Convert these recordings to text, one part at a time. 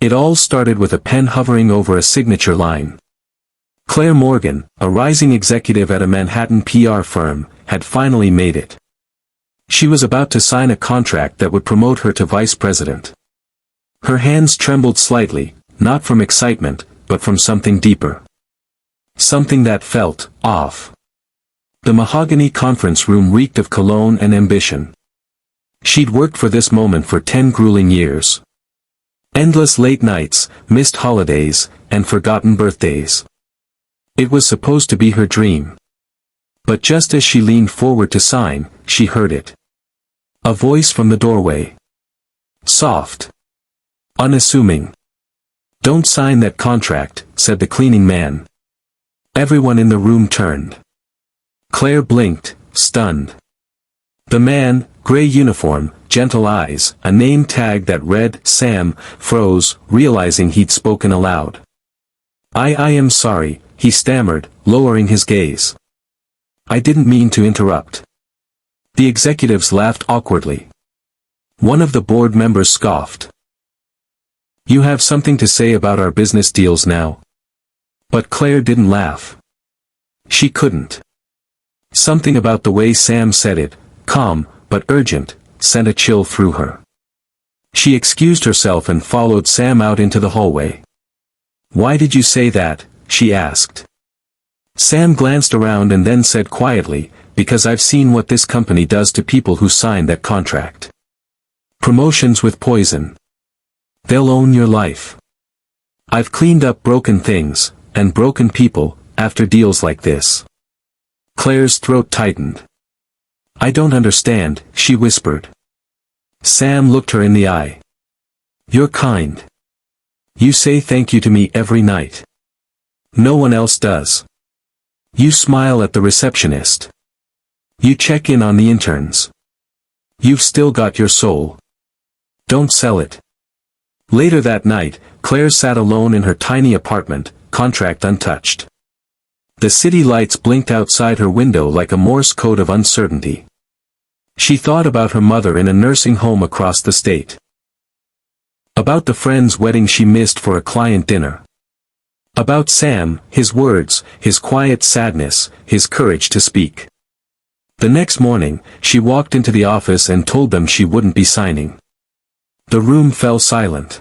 It all started with a pen hovering over a signature line. Claire Morgan, a rising executive at a Manhattan PR firm, had finally made it. She was about to sign a contract that would promote her to vice president. Her hands trembled slightly, not from excitement, but from something deeper. Something that felt off. The mahogany conference room reeked of cologne and ambition. She'd worked for this moment for 10 grueling years. Endless late nights, missed holidays, and forgotten birthdays. It was supposed to be her dream. But just as she leaned forward to sign, she heard it. A voice from the doorway. Soft. Unassuming. "Don't sign that contract," said the cleaning man. Everyone in the room turned. Claire blinked, stunned. The man, gray uniform, gentle eyes, a name tag that read Sam, froze, realizing he'd spoken aloud. I am sorry," he stammered, lowering his gaze. "I didn't mean to interrupt." The executives laughed awkwardly. One of the board members scoffed. "You have something to say about our business deals now?" But Claire didn't laugh. She couldn't. Something about the way Sam said it, calm, but urgent, sent a chill through her. She excused herself and followed Sam out into the hallway. "Why did you say that?" she asked. Sam glanced around and then said quietly, "Because I've seen what this company does to people who sign that contract. Promotions with poison. They'll own your life. I've cleaned up broken things, and broken people, after deals like this." Claire's throat tightened. "I don't understand," she whispered. Sam looked her in the eye. "You're kind. You say thank you to me every night. No one else does. You smile at the receptionist. You check in on the interns. You've still got your soul. Don't sell it." Later that night, Claire sat alone in her tiny apartment, contract untouched. The city lights blinked outside her window like a Morse code of uncertainty. She thought about her mother in a nursing home across the state. About the friend's wedding she missed for a client dinner. About Sam, his words, his quiet sadness, his courage to speak. The next morning, she walked into the office and told them she wouldn't be signing. The room fell silent.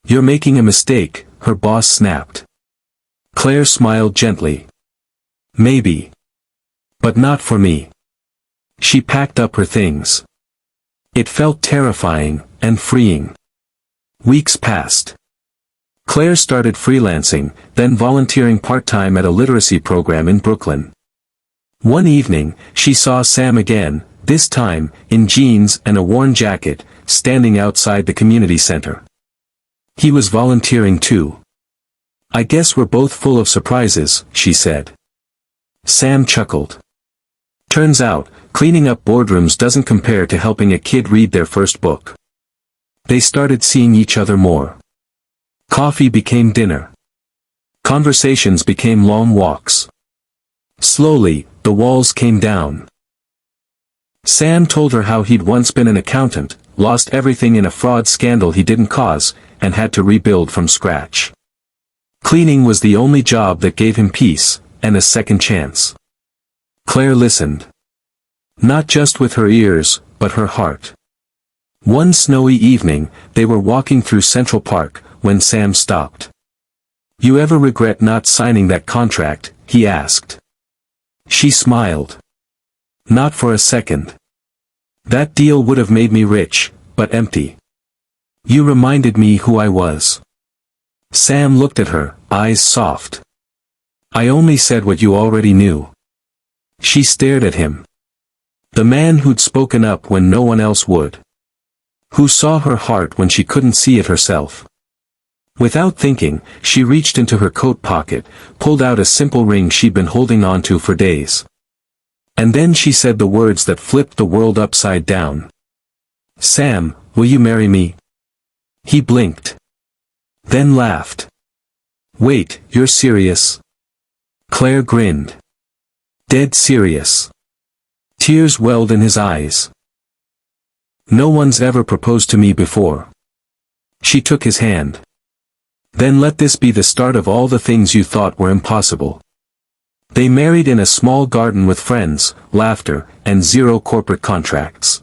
"You're making a mistake," her boss snapped. Claire smiled gently. "Maybe. But not for me." She packed up her things. It felt terrifying, and freeing. Weeks passed. Claire started freelancing, then volunteering part-time at a literacy program in Brooklyn. One evening, she saw Sam again, this time, in jeans and a worn jacket, standing outside the community center. He was volunteering too. "I guess we're both full of surprises," she said. Sam chuckled. "Turns out, cleaning up boardrooms doesn't compare to helping a kid read their first book." They started seeing each other more. Coffee became dinner. Conversations became long walks. Slowly, the walls came down. Sam told her how he'd once been an accountant, lost everything in a fraud scandal he didn't cause, and had to rebuild from scratch. Cleaning was the only job that gave him peace, and a second chance. Claire listened. Not just with her ears, but her heart. One snowy evening, they were walking through Central Park, when Sam stopped. "You ever regret not signing that contract?" he asked. She smiled. "Not for a second. That deal would have made me rich, but empty. You reminded me who I was." Sam looked at her, eyes soft. "I only said what you already knew." She stared at him. The man who'd spoken up when no one else would. Who saw her heart when she couldn't see it herself. Without thinking, she reached into her coat pocket, pulled out a simple ring she'd been holding onto for days. And then she said the words that flipped the world upside down. "Sam, will you marry me?" He blinked. Then laughed. "Wait, you're serious?" Claire grinned. Dead serious. Tears welled in his eyes. "No one's ever proposed to me before." She took his hand. Then let this be the start of all the things you thought were impossible. They married in a small garden with friends, laughter, and zero corporate contracts.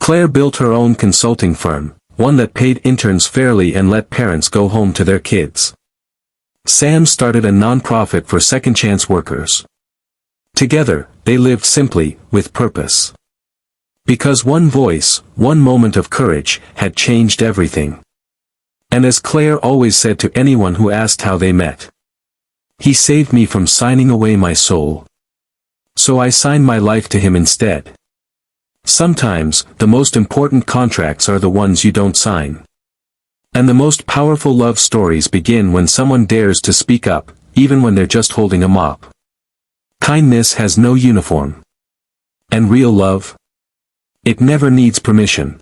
Claire built her own consulting firm, one that paid interns fairly and let parents go home to their kids. Sam started a non-profit for second-chance workers. Together, they lived simply, with purpose. Because one voice, one moment of courage, had changed everything. And as Claire always said to anyone who asked how they met, "He saved me from signing away my soul. So I signed my life to him instead." Sometimes, the most important contracts are the ones you don't sign. And the most powerful love stories begin when someone dares to speak up, even when they're just holding a mop. Kindness has no uniform. And real love? It never needs permission.